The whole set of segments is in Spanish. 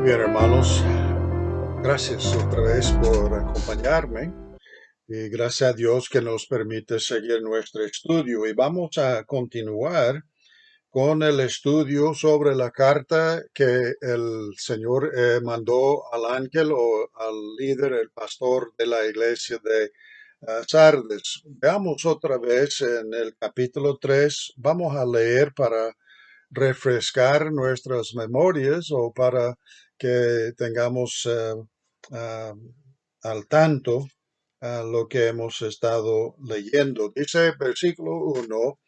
Muy bien, hermanos. Gracias otra vez por acompañarme y gracias a Dios que nos permite seguir nuestro estudio. Y vamos a continuar con el estudio sobre la carta que el Señor mandó al ángel o al líder, el pastor de la iglesia de Sardes. Veamos otra vez en el capítulo 3. Vamos a leer para refrescar nuestras memorias o para que tengamos ah, al tanto lo que hemos estado leyendo. Dice versículo 1,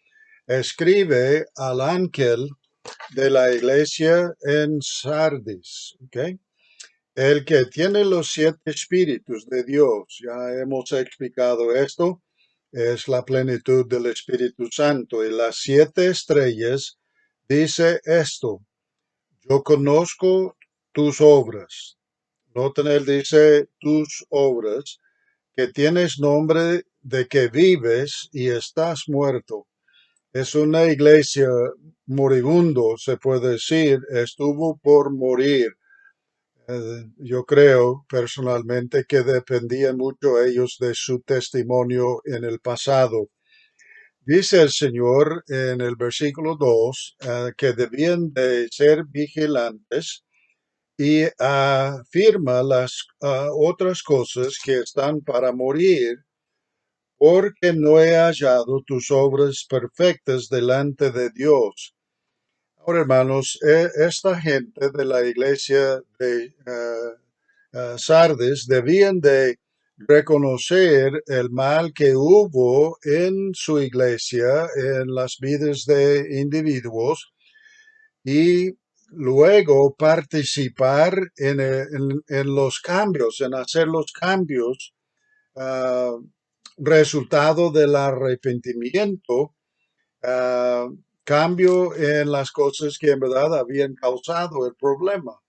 escribe al ángel de la iglesia en Sardis, ¿ok? El que tiene los siete espíritus de Dios. Ya hemos explicado esto. Es la plenitud del Espíritu Santo. Y las siete estrellas dice esto: yo conozco tus obras. Noten, él dice tus obras, que tienes nombre de que vives y estás muerto. Es una iglesia moribundo, se puede decir, estuvo por morir. Yo creo personalmente que dependían mucho ellos de su testimonio en el pasado. Dice el Señor en el versículo 2 que debían de ser vigilantes y afirma las otras cosas que están para morir, porque no he hallado tus obras perfectas delante de Dios. Ahora, hermanos, esta gente de la iglesia de Sardes debían de reconocer el mal que hubo en su iglesia, en las vidas de individuos, y luego participar en los cambios, en hacer los cambios, ah, resultado del arrepentimiento, ah, cambio en las cosas que en verdad habían causado el problema.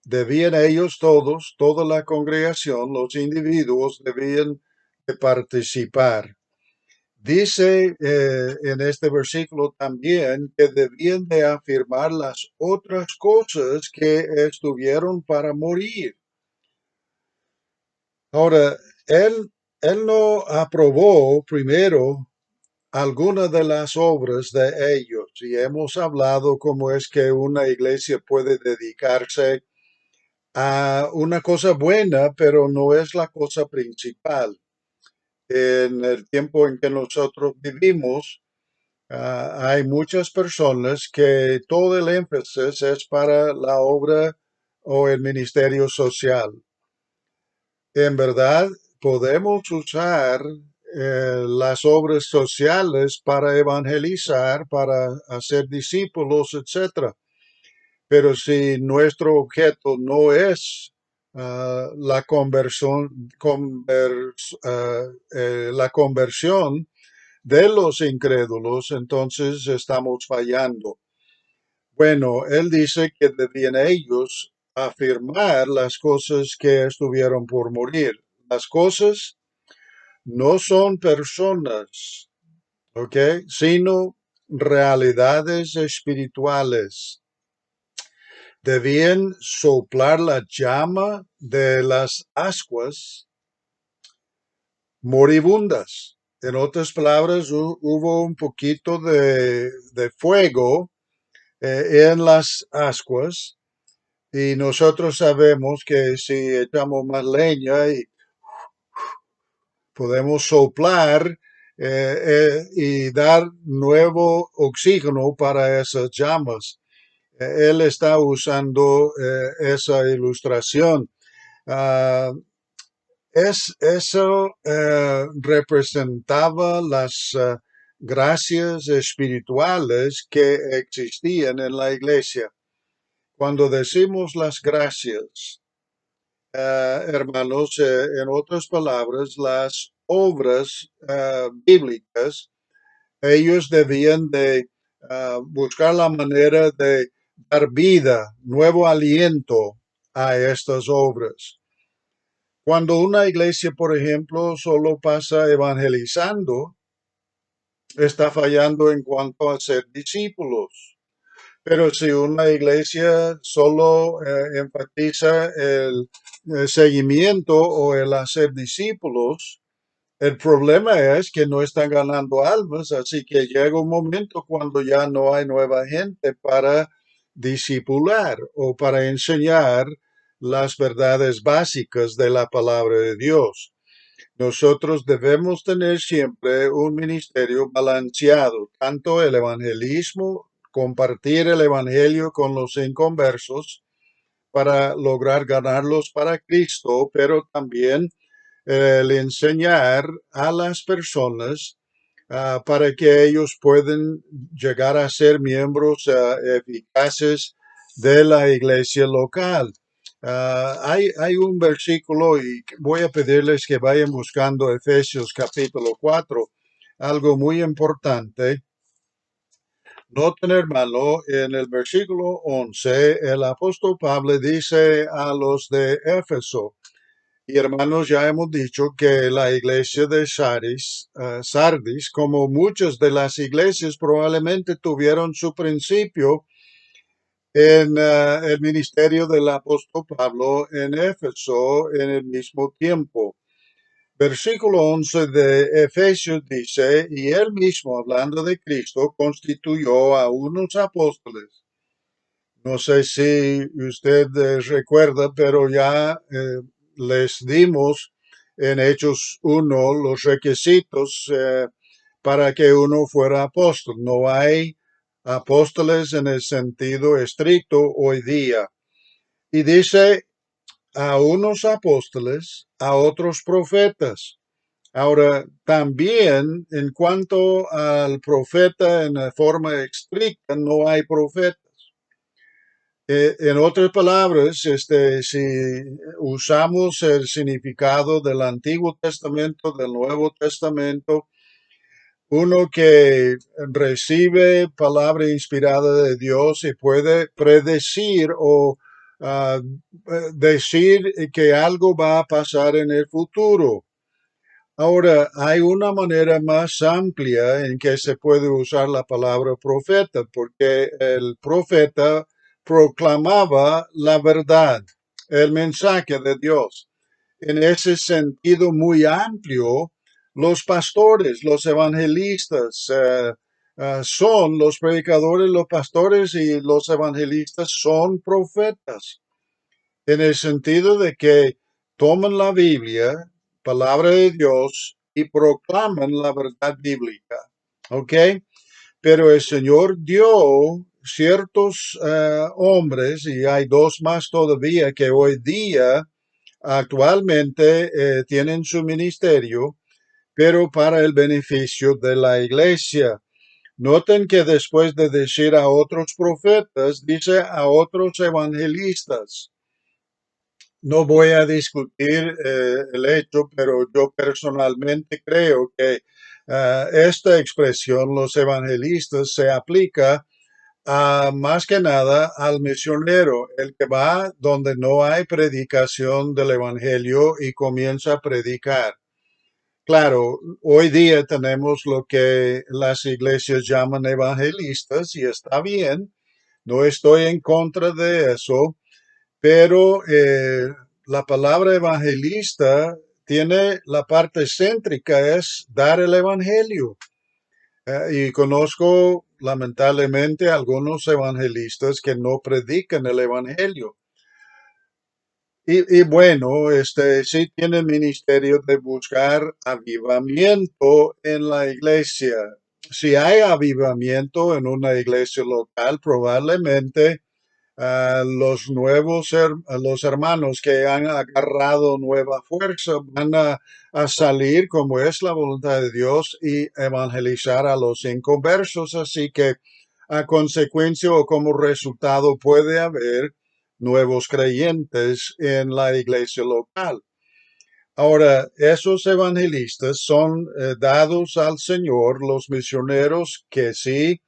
Debían ellos todos, toda la congregación, los individuos, debían de participar. Dice en este versículo también que debían de afirmar las otras cosas que estuvieron para morir. Ahora, él no aprobó primero algunas de las obras de ellos, y hemos hablado cómo es que una iglesia puede dedicarse a una cosa buena, pero no es la cosa principal. En el tiempo en que nosotros vivimos, hay muchas personas que todo el énfasis es para la obra o el ministerio social. En verdad, podemos usar las obras sociales para evangelizar, para hacer discípulos, etcétera. Pero si nuestro objeto no es la la conversión de los incrédulos, entonces estamos fallando. Bueno, él dice que debían ellos afirmar las cosas que estuvieron por morir. Las cosas no son personas, ¿ok? Sino realidades espirituales. Debían soplar la llama de las ascuas moribundas. En otras palabras, hubo un poquito de fuego en las ascuas, y nosotros sabemos que si echamos más leña y podemos soplar y dar nuevo oxígeno para esas llamas. Él está usando esa ilustración. Uh, Eso representaba las gracias espirituales que existían en la iglesia. Cuando decimos las gracias, hermanos, en otras palabras, las obras bíblicas, ellos debían de buscar la manera de dar vida, nuevo aliento a estas obras. Cuando una iglesia, por ejemplo, solo pasa evangelizando, está fallando en cuanto a ser discípulos. Pero si una iglesia solo enfatiza el seguimiento o el hacer discípulos, el problema es que no están ganando almas, así que llega un momento cuando ya no hay nueva gente para discipular o para enseñar las verdades básicas de la palabra de Dios. Nosotros debemos tener siempre un ministerio balanceado, tanto el evangelismo, compartir el evangelio con los inconversos para lograr ganarlos para Cristo, pero también el enseñar a las personas para que ellos puedan llegar a ser miembros eficaces de la iglesia local. Hay un versículo y voy a pedirles que vayan buscando Efesios capítulo 4, algo muy importante. Noten, hermano, en el versículo 11, el apóstol Pablo dice a los de Éfeso, y hermanos, ya hemos dicho que la iglesia de Sardis, como muchas de las iglesias, probablemente tuvieron su principio en el ministerio del apóstol Pablo en Éfeso en el mismo tiempo. Versículo 11 de Efesios dice, y él mismo, hablando de Cristo, constituyó a unos apóstoles. No sé si usted recuerda, pero ya les dimos en Hechos 1 los requisitos para que uno fuera apóstol. No hay apóstoles en el sentido estricto hoy día. Y dice a unos apóstoles, a otros profetas. Ahora, también en cuanto al profeta en la forma estricta, no hay profeta. En otras palabras, si usamos el significado del Antiguo Testamento, del Nuevo Testamento, uno que recibe palabra inspirada de Dios y puede predecir o ah, decir que algo va a pasar en el futuro. Ahora, hay una manera más amplia en que se puede usar la palabra profeta, porque el profeta proclamaba la verdad, el mensaje de Dios. En ese sentido muy amplio, los pastores, los evangelistas, son los predicadores, los pastores y los evangelistas son profetas en el sentido de que toman la Biblia, palabra de Dios, y proclaman la verdad bíblica. ¿Ok? Pero el Señor dio ciertos hombres, y hay dos más todavía que hoy día actualmente tienen su ministerio, pero para el beneficio de la iglesia. Noten que después de decir a otros profetas, dice a otros evangelistas. No voy a discutir el hecho, pero yo personalmente creo que esta expresión, los evangelistas, se aplica a, más que nada al misionero, el que va donde no hay predicación del evangelio y comienza a predicar. Claro, hoy día tenemos lo que las iglesias llaman evangelistas y está bien, no estoy en contra de eso, pero la palabra evangelista tiene la parte céntrica, es dar el evangelio. Y conozco lamentablemente algunos evangelistas que no predican el evangelio. Y bueno, sí tiene el ministerio de buscar avivamiento en la iglesia. Si hay avivamiento en una iglesia local, probablemente los hermanos que han agarrado nueva fuerza van a salir como es la voluntad de Dios y evangelizar a los inconversos. Así que a consecuencia o como resultado puede haber nuevos creyentes en la iglesia local. Ahora, esos evangelistas son dados al Señor, los misioneros que sí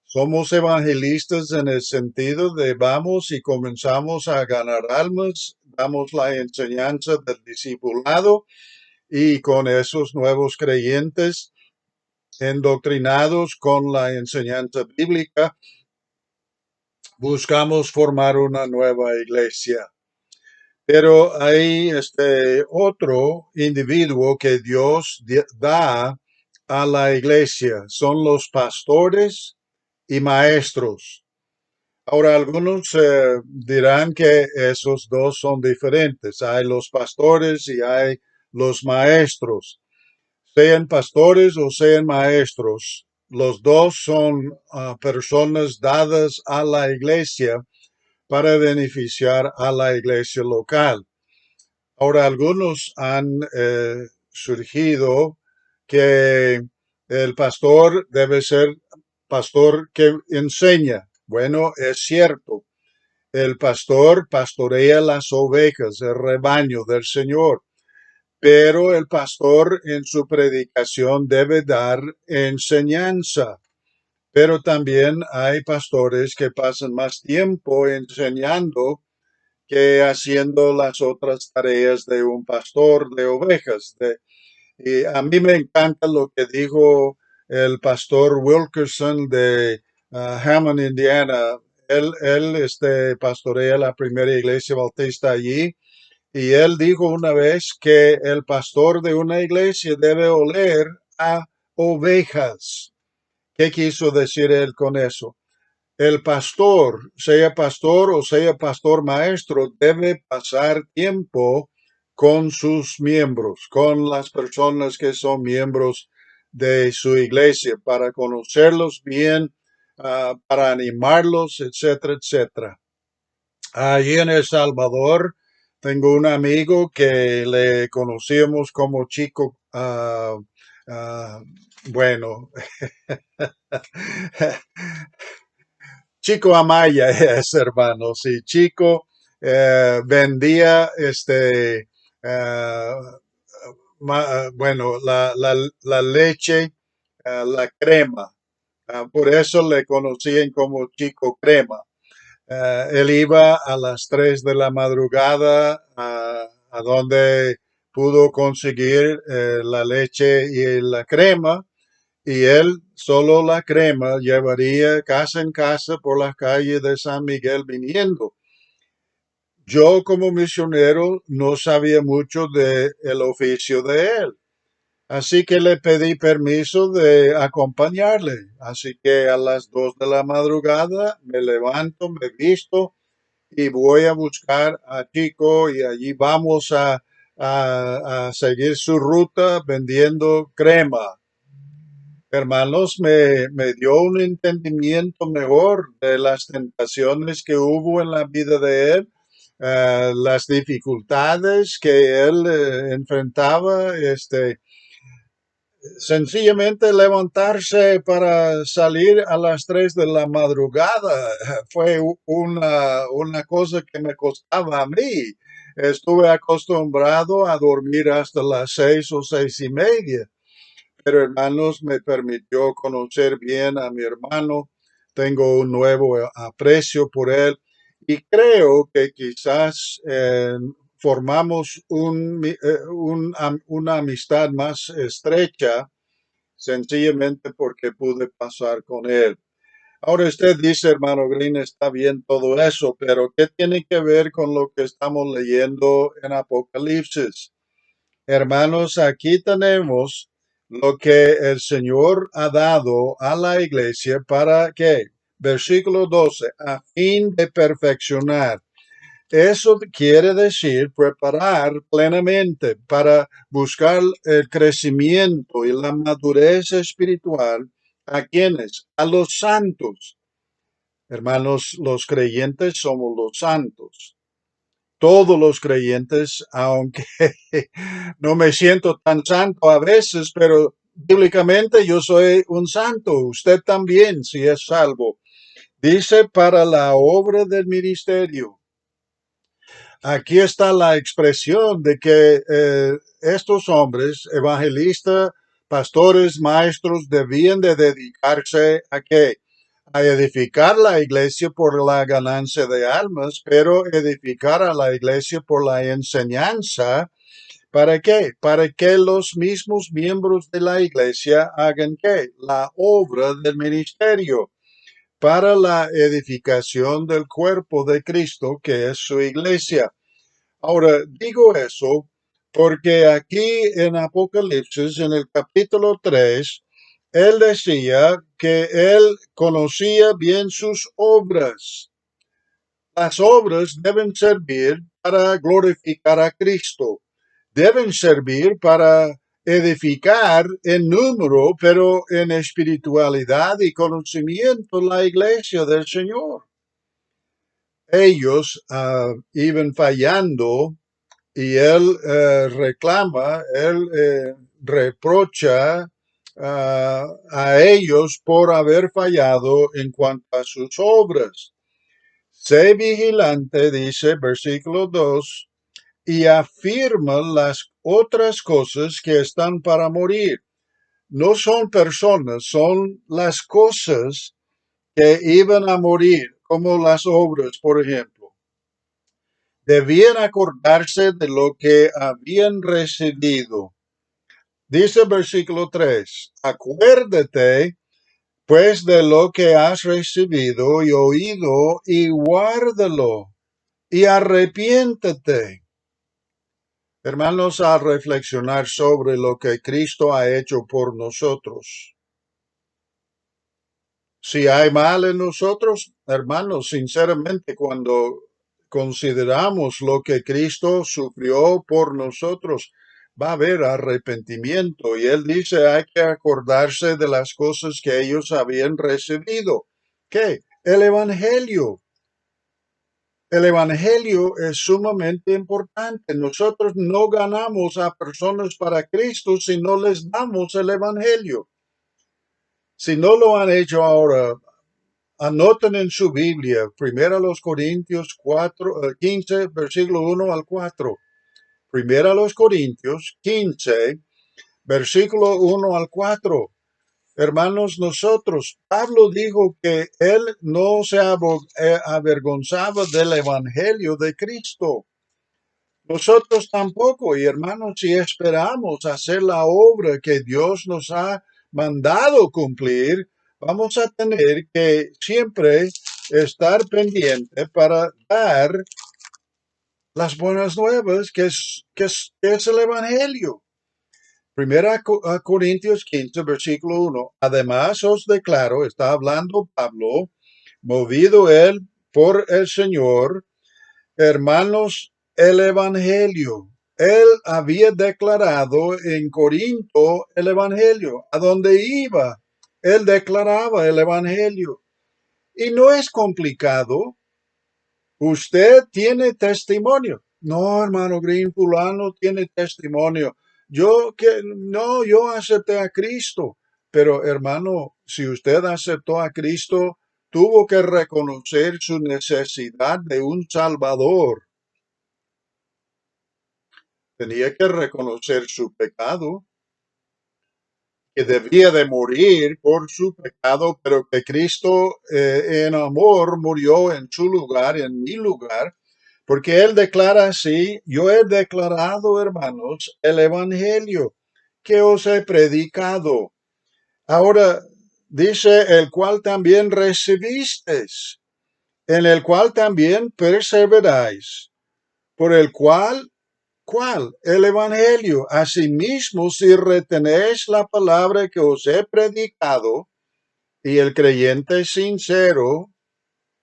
somos evangelistas en el sentido de vamos y comenzamos a ganar almas, damos la enseñanza del discipulado y con esos nuevos creyentes endoctrinados con la enseñanza bíblica, buscamos formar una nueva iglesia. Pero hay otro individuo que Dios da a la iglesia, son los pastores y maestros. Ahora, algunos dirán que esos dos son diferentes. Hay los pastores y hay los maestros. Sean pastores o sean maestros, los dos son personas dadas a la iglesia para beneficiar a la iglesia local. Ahora, algunos han surgido que el pastor debe ser pastor que enseña. Bueno, es cierto. El pastor pastorea las ovejas, el rebaño del Señor, pero el pastor en su predicación debe dar enseñanza. Pero también hay pastores que pasan más tiempo enseñando que haciendo las otras tareas de un pastor de ovejas. Y a mí me encanta lo que dijo el pastor Wilkerson de Hammond, Indiana. Él pastorea la primera iglesia bautista allí. Y él dijo una vez que el pastor de una iglesia debe oler a ovejas. ¿Qué quiso decir él con eso? El pastor o sea pastor maestro, debe pasar tiempo con sus miembros, con las personas que son miembros de su iglesia, para conocerlos bien, para animarlos, etcétera, etcétera. Allí en El Salvador tengo un amigo que le conocíamos como Chico, uh, bueno, Chico Amaya es, hermano, sí, Chico vendía uh, bueno, la leche, la crema. Por eso le conocían como Chico Crema. Él iba a las 3 de la madrugada a donde pudo conseguir la leche y la crema, y él solo la crema llevaría casa en casa por las calles de San Miguel viniendo. Yo como misionero no sabía mucho del oficio de él, así que le pedí permiso de acompañarle. Así que a las 2 de la madrugada me levanto, me visto y voy a buscar a Chico, y allí vamos a seguir su ruta vendiendo crema. Hermanos, me dio un entendimiento mejor de las tentaciones que hubo en la vida de él, las dificultades que él enfrentaba, sencillamente levantarse para salir a las 3 de la madrugada fue una cosa que me costaba a mí. Estuve acostumbrado a dormir hasta las 6 o 6:30. Pero hermanos, me permitió conocer bien a mi hermano. Tengo un nuevo aprecio por él y creo que quizás formamos una amistad más estrecha sencillamente porque pude pasar con él. Ahora usted dice, hermano Green, está bien todo eso, pero ¿qué tiene que ver con lo que estamos leyendo en Apocalipsis? Hermanos, aquí tenemos lo que el Señor ha dado a la iglesia para que, versículo 12, a fin de perfeccionar. Eso quiere decir preparar plenamente para buscar el crecimiento y la madurez espiritual. ¿A quienes? A los santos. Hermanos, los creyentes somos los santos. Todos los creyentes, aunque no me siento tan santo a veces, pero bíblicamente yo soy un santo. Usted también, si es salvo. Dice para la obra del ministerio. Aquí está la expresión de que estos hombres, evangelistas, pastores, maestros, debían de dedicarse a qué? A edificar la iglesia por la ganancia de almas, pero edificar a la iglesia por la enseñanza. ¿Para qué? Para que los mismos miembros de la iglesia hagan qué? La obra del ministerio. para la edificación del cuerpo de Cristo, que es su iglesia. Ahora, digo eso porque aquí en Apocalipsis, en el capítulo 3, él decía que él conocía bien sus obras. Las obras deben servir para glorificar a Cristo, deben servir para edificar en número, pero en espiritualidad y conocimiento la iglesia del Señor. Ellos iban fallando y él reclama, él reprocha a ellos por haber fallado en cuanto a sus obras. Sé vigilante, dice versículo 2, y afirma las otras cosas que están para morir. No son personas, son las cosas que iban a morir, como las obras, por ejemplo. Debían acordarse de lo que habían recibido. Dice versículo 3, acuérdate pues de lo que has recibido y oído y guárdalo y arrepiéntete. Hermanos, a reflexionar sobre lo que Cristo ha hecho por nosotros. Si hay mal en nosotros, hermanos, sinceramente, cuando consideramos lo que Cristo sufrió por nosotros, va a haber arrepentimiento. Y él dice, hay que acordarse de las cosas que ellos habían recibido. ¿Qué? El Evangelio. El Evangelio es sumamente importante. Nosotros no ganamos a personas para Cristo si no les damos el Evangelio. Si no lo han hecho ahora, anoten en su Biblia, 1 Corintios 15, versículo 1 al 4. 1 Corintios 15, versículo 1 al 4. Hermanos, nosotros, Pablo dijo que él no se avergonzaba del Evangelio de Cristo. Nosotros tampoco, y hermanos, si esperamos hacer la obra que Dios nos ha mandado cumplir, vamos a tener que siempre estar pendiente para dar las buenas nuevas, que es el Evangelio. Primera Corintios 15, versículo 1. Además os declaro, está hablando Pablo, movido él por el Señor, hermanos, el Evangelio. Él había declarado en Corinto el Evangelio. A donde iba, él declaraba el Evangelio. Y no es complicado. Usted tiene testimonio. No, hermano Green, fulano tiene testimonio. Yo acepté a Cristo. Pero hermano, si usted aceptó a Cristo, tuvo que reconocer su necesidad de un Salvador. Tenía que reconocer su pecado, que debía de morir por su pecado, pero que Cristo en amor murió en su lugar, en mi lugar, porque Él declara así, yo he declarado, hermanos, el Evangelio que os he predicado. Ahora dice, el cual también recibisteis, en el cual también perseveráis, por el cual ¿cuál? El Evangelio. Asimismo, si retenéis la palabra que os he predicado, y el creyente sincero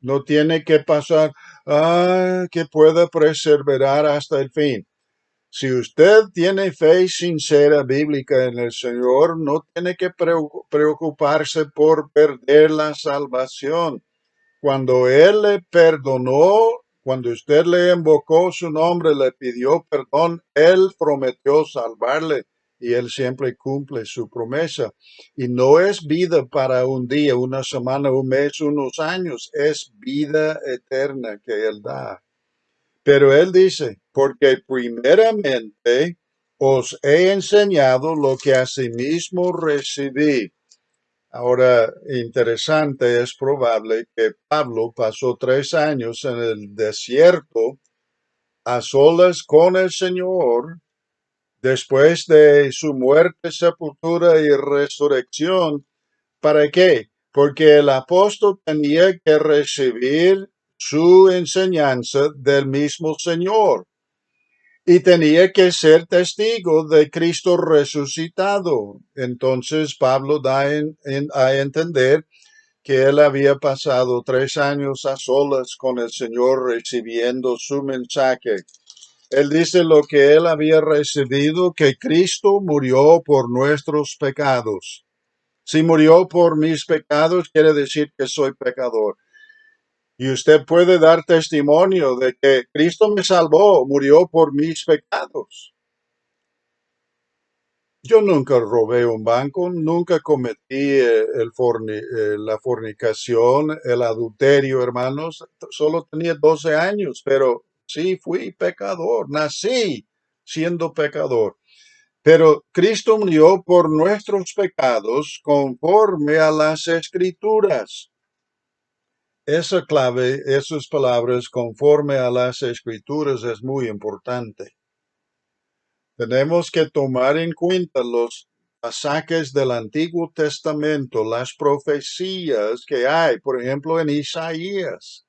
no tiene que pasar, que pueda perseverar hasta el fin. Si usted tiene fe sincera bíblica en el Señor, no tiene que preocuparse por perder la salvación. Cuando Él le perdonó, cuando usted le invocó su nombre, le pidió perdón, Él prometió salvarle y Él siempre cumple su promesa. Y no es vida para un día, una semana, un mes, unos años, es vida eterna que Él da. Pero Él dice, porque primeramente os he enseñado lo que asimismo recibí. Ahora, interesante, es probable que Pablo pasó 3 años en el desierto a solas con el Señor después de su muerte, sepultura y resurrección. ¿Para qué? porque el apóstol tenía que recibir su enseñanza del mismo Señor y tenía que ser testigo de Cristo resucitado. Entonces Pablo da a entender que él había pasado 3 años a solas con el Señor recibiendo su mensaje. Él dice lo que él había recibido, que Cristo murió por nuestros pecados. Si murió por mis pecados, quiere decir que soy pecador. Y usted puede dar testimonio de que Cristo me salvó, murió por mis pecados. Yo nunca robé un banco, nunca cometí la fornicación, el adulterio, hermanos. Solo tenía 12 años, pero sí fui pecador, nací siendo pecador. Pero Cristo murió por nuestros pecados conforme a las Escrituras. Esa clave, esas palabras conforme a las Escrituras es muy importante. Tenemos que tomar en cuenta los pasajes del Antiguo Testamento, las profecías que hay, por ejemplo, en Isaías,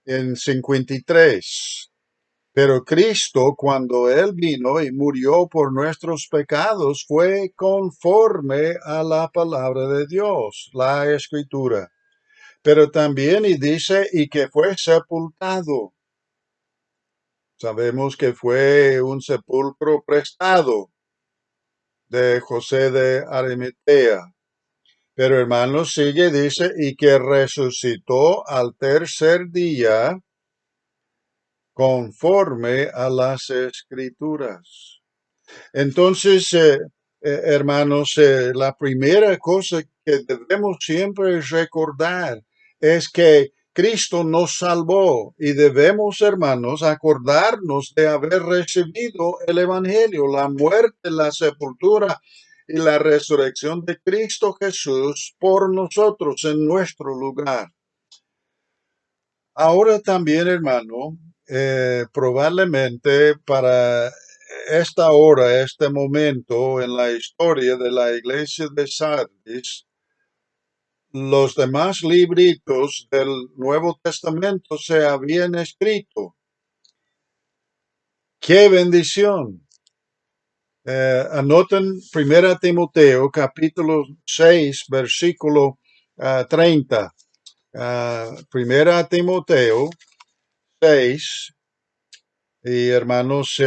en 53. Pero Cristo, cuando Él vino y murió por nuestros pecados, fue conforme a la palabra de Dios, la Escritura. Pero también y dice, y que fue sepultado. Sabemos que fue un sepulcro prestado de José de Arimatea. Pero hermanos, sigue, dice, y que resucitó al tercer día conforme a las Escrituras. Entonces, hermanos, la primera cosa que debemos siempre recordar es que Cristo nos salvó y debemos, hermanos, acordarnos de haber recibido el Evangelio, la muerte, la sepultura y la resurrección de Cristo Jesús por nosotros en nuestro lugar. Ahora también, hermano, probablemente para esta hora, este momento en la historia de la iglesia de Sardis, los demás libritos del Nuevo Testamento se habían escrito. ¡Qué bendición! Anoten 1 Timoteo capítulo 6, versículo 30. 1 Timoteo 6, y hermanos,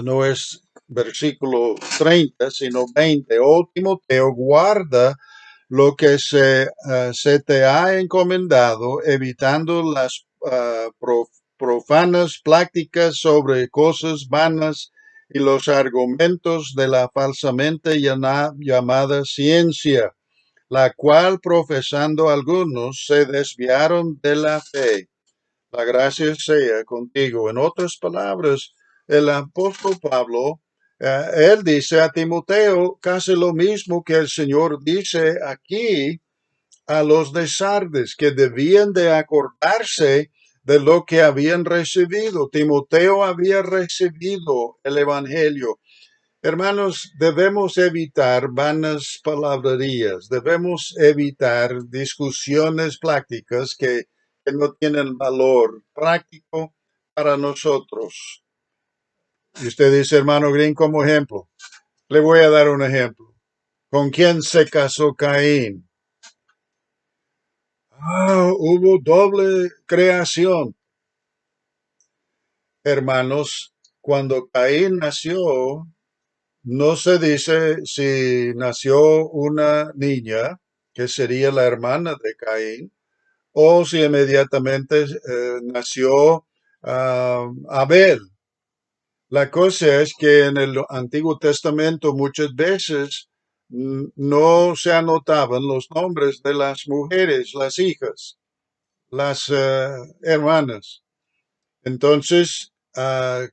no es versículo 30, sino 20. Oh Timoteo, guarda lo que se te ha encomendado, evitando las profanas pláticas sobre cosas vanas y los argumentos de la falsamente llamada ciencia, la cual profesando algunos se desviaron de la fe. La gracia sea contigo. En otras palabras, el apóstol Pablo, él dice a Timoteo casi lo mismo que el Señor dice aquí a los de Sardes, que debían de acordarse de lo que habían recibido. Timoteo había recibido el Evangelio. Hermanos, debemos evitar vanas palabrerías, debemos evitar discusiones prácticas que no tienen valor práctico para nosotros. Y usted dice, hermano Green, como ejemplo, le voy a dar un ejemplo. ¿Con quién se casó Caín? Hubo doble creación. Hermanos, cuando Caín nació, no se dice si nació una niña, que sería la hermana de Caín, o si inmediatamente nació Abel. La cosa es que en el Antiguo Testamento muchas veces no se anotaban los nombres de las mujeres, las hijas, las hermanas. Entonces,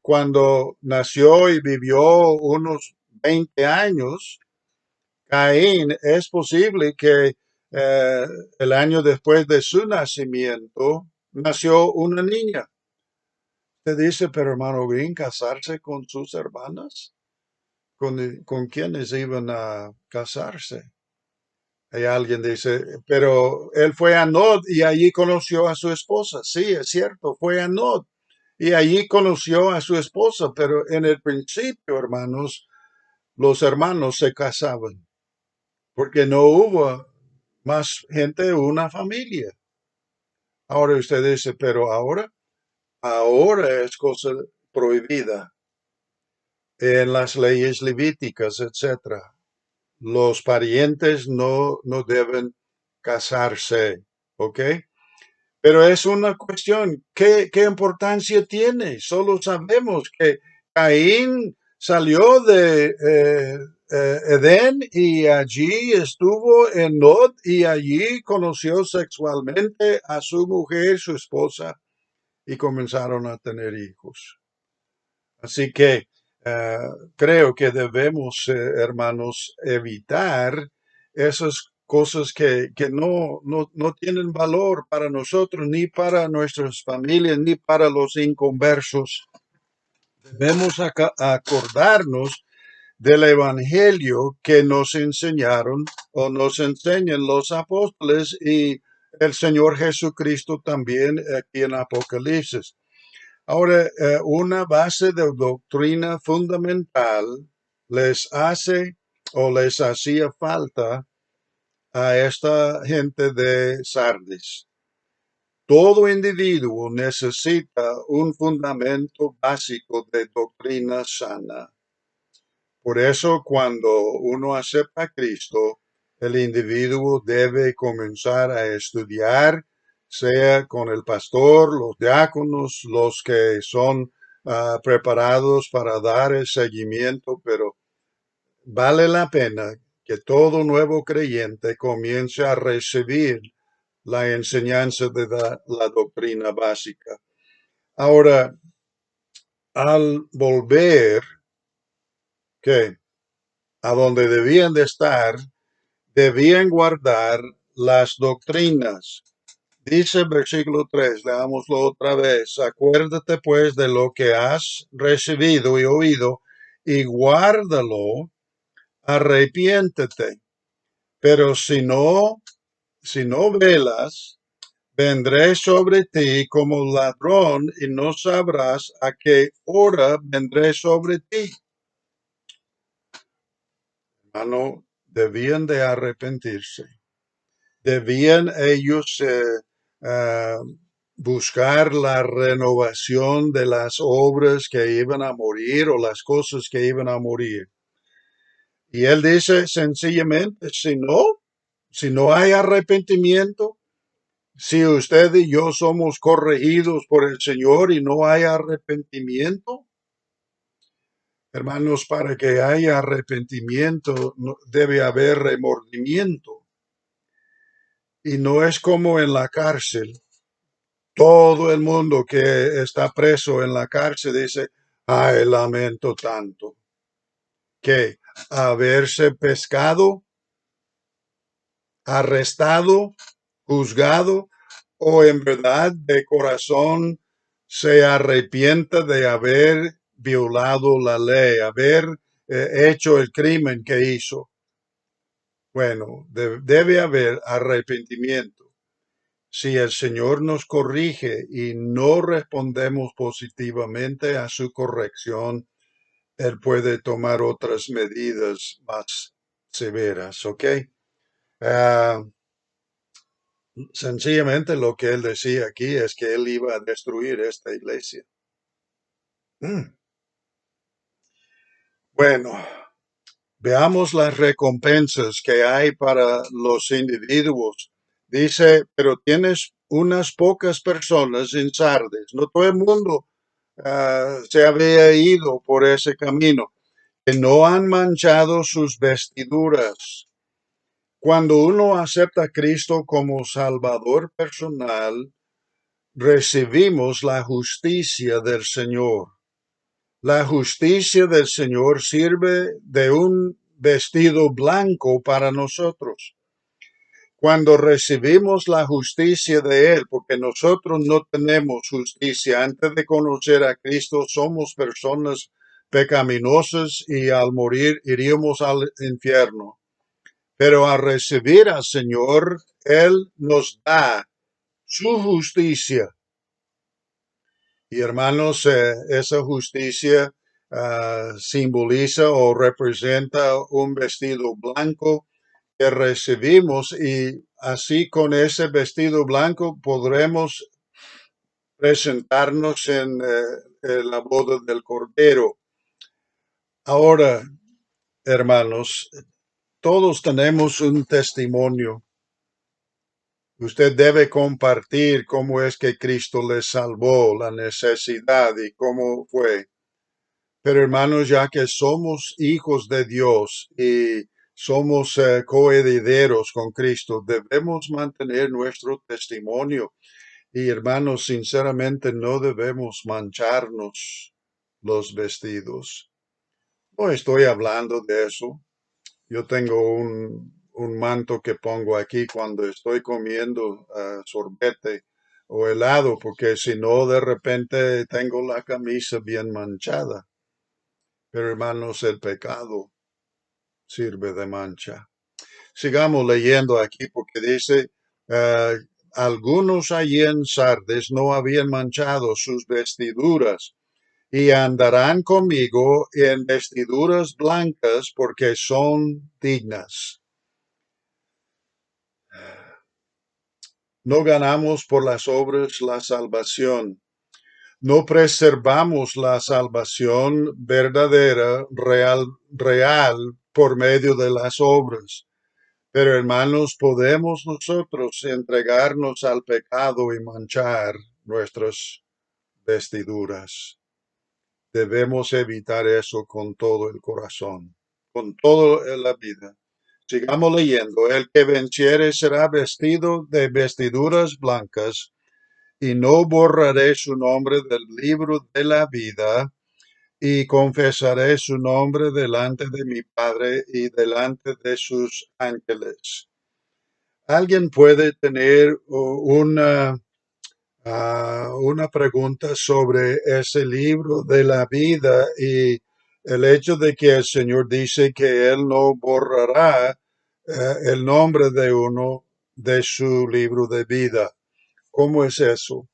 cuando nació y vivió unos 20 años, Caín, es posible que eh, el año después de su nacimiento nació una niña. Te dice, pero hermano Green, casarse con sus hermanas, con quienes iban a casarse. Hay alguien dice, pero él fue a Nod y allí conoció a su esposa. Sí, es cierto, fue a Nod y allí conoció a su esposa, pero en el principio, hermanos, los hermanos se casaban porque no hubo más gente, una familia. Ahora usted dice, pero ahora es cosa prohibida en las leyes levíticas, etcétera. Los parientes no deben casarse, ¿ok? Pero es una cuestión, ¿qué importancia tiene? Solo sabemos que Caín salió de Edén y allí estuvo en Nod y allí conoció sexualmente a su mujer, su esposa, y comenzaron a tener hijos. Así que eh, creo que debemos, hermanos, evitar esas cosas que no tienen valor para nosotros, ni para nuestras familias, ni para los inconversos. Debemos acordarnos del Evangelio que nos enseñaron o nos enseñan los apóstoles y el Señor Jesucristo también aquí en Apocalipsis. Ahora, una base de doctrina fundamental les hace o les hacía falta a esta gente de Sardis. Todo individuo necesita un fundamento básico de doctrina sana. Por eso, cuando uno acepta a Cristo, el individuo debe comenzar a estudiar, sea con el pastor, los diáconos, los que son preparados para dar el seguimiento, pero vale la pena que todo nuevo creyente comience a recibir la enseñanza de la doctrina básica. Ahora, al volver, ¿qué? A donde debían de estar, debían guardar las doctrinas. Dice el versículo 3, leámoslo otra vez. Acuérdate pues de lo que has recibido y oído y guárdalo, arrepiéntete. Pero si no velas, vendré sobre ti como ladrón y no sabrás a qué hora vendré sobre ti. Hermano, debían de arrepentirse. Debían ellos ah, buscar la renovación de las obras que iban a morir o las cosas que iban a morir. Y él dice sencillamente, si no hay arrepentimiento, si usted y yo somos corregidos por el Señor y no hay arrepentimiento, hermanos, para que haya arrepentimiento debe haber remordimiento. Y no es como en la cárcel. Todo el mundo que está preso en la cárcel dice, ay, lamento tanto que haberse pescado, arrestado, juzgado, o en verdad de corazón se arrepienta de haber violado la ley, haber hecho el crimen que hizo. Bueno, debe haber arrepentimiento. Si el Señor nos corrige y no respondemos positivamente a su corrección, Él puede tomar otras medidas más severas, ¿ok? Ah, Sencillamente lo que Él decía aquí es que Él iba a destruir esta iglesia. Bueno, veamos las recompensas que hay para los individuos. Dice, pero tienes unas pocas personas en Sardes. No todo el mundo se había ido por ese camino, que no han manchado sus vestiduras. Cuando uno acepta a Cristo como Salvador personal, recibimos la justicia del Señor. La justicia del Señor sirve de un vestido blanco para nosotros. Cuando recibimos la justicia de Él, porque nosotros no tenemos justicia, antes de conocer a Cristo somos personas pecaminosas y al morir iríamos al infierno. pero al recibir al Señor, Él nos da su justicia. Y hermanos, esa justicia simboliza o representa un vestido blanco que recibimos y así con ese vestido blanco podremos presentarnos en la boda del Cordero. Ahora, hermanos, todos tenemos un testimonio. Usted debe compartir cómo es que Cristo le salvó, la necesidad y cómo fue. Pero hermanos, ya que somos hijos de Dios y somos coherederos con Cristo, debemos mantener nuestro testimonio. Y hermanos, sinceramente no debemos mancharnos los vestidos. No estoy hablando de eso. Yo tengo un manto que pongo aquí cuando estoy comiendo sorbete o helado, porque si no, de repente tengo la camisa bien manchada. Pero hermanos, el pecado sirve de mancha. Sigamos leyendo aquí porque dice, eh, algunos allí en Sardes no habían manchado sus vestiduras y andarán conmigo en vestiduras blancas porque son dignas. No ganamos por las obras la salvación. No preservamos la salvación verdadera, real, por medio de las obras. Pero hermanos, podemos nosotros entregarnos al pecado y manchar nuestras vestiduras. Debemos evitar eso con todo el corazón, con toda la vida. Sigamos leyendo. El que venciere será vestido de vestiduras blancas, y no borraré su nombre del libro de la vida, y confesaré su nombre delante de mi Padre y delante de sus ángeles. ¿Alguien puede tener una pregunta sobre ese libro de la vida y el hecho de que el Señor dice que Él no borrará el nombre de uno de su libro de vida? ¿Cómo es eso?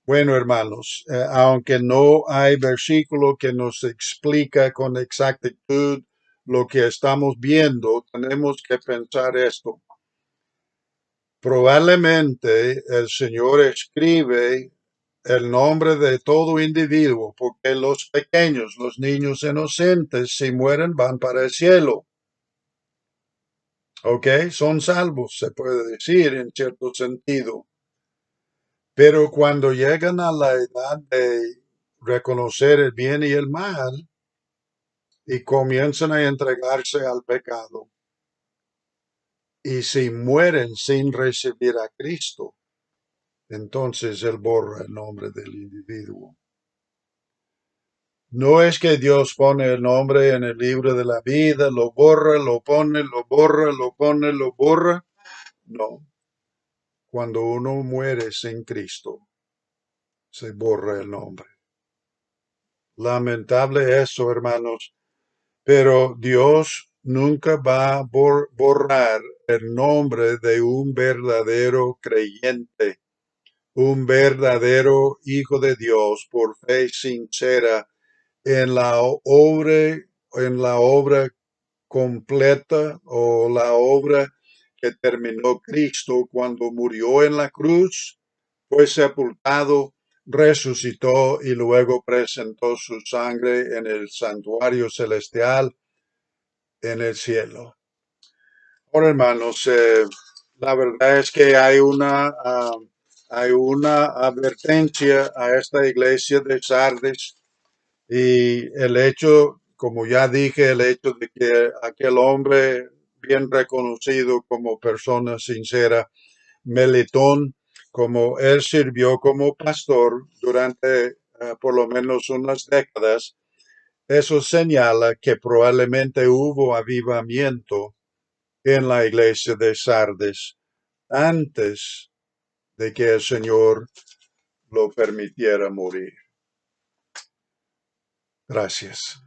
Bueno, hermanos, aunque no hay versículo que nos explica con exactitud lo que estamos viendo, tenemos que pensar esto. Probablemente el Señor escribe el nombre de todo individuo, porque los pequeños, los niños inocentes, si mueren van para el cielo. ¿Ok? Son salvos, se puede decir en cierto sentido. Pero cuando llegan a la edad de reconocer el bien y el mal y comienzan a entregarse al pecado, y si mueren sin recibir a Cristo, entonces Él borra el nombre del individuo. No es que Dios pone el nombre en el libro de la vida, lo borra, lo pone, lo borra, lo pone, lo borra. No. Cuando uno muere sin Cristo, se borra el nombre. Lamentable eso, hermanos, pero Dios nunca va a borrar el nombre de un verdadero creyente, un verdadero hijo de Dios por fe sincera en la obra completa o la obra que terminó Cristo cuando murió en la cruz, fue sepultado, resucitó y luego presentó su sangre en el santuario celestial en el cielo. Ahora, hermanos, la verdad es que hay una advertencia a esta iglesia de Sardes. Y el hecho, como ya dije, el hecho de que aquel hombre bien reconocido como persona sincera, Meletón, como él sirvió como pastor durante por lo menos unas décadas, eso señala que probablemente hubo avivamiento en la iglesia de Sardes antes de que el Señor lo permitiera morir. Gracias.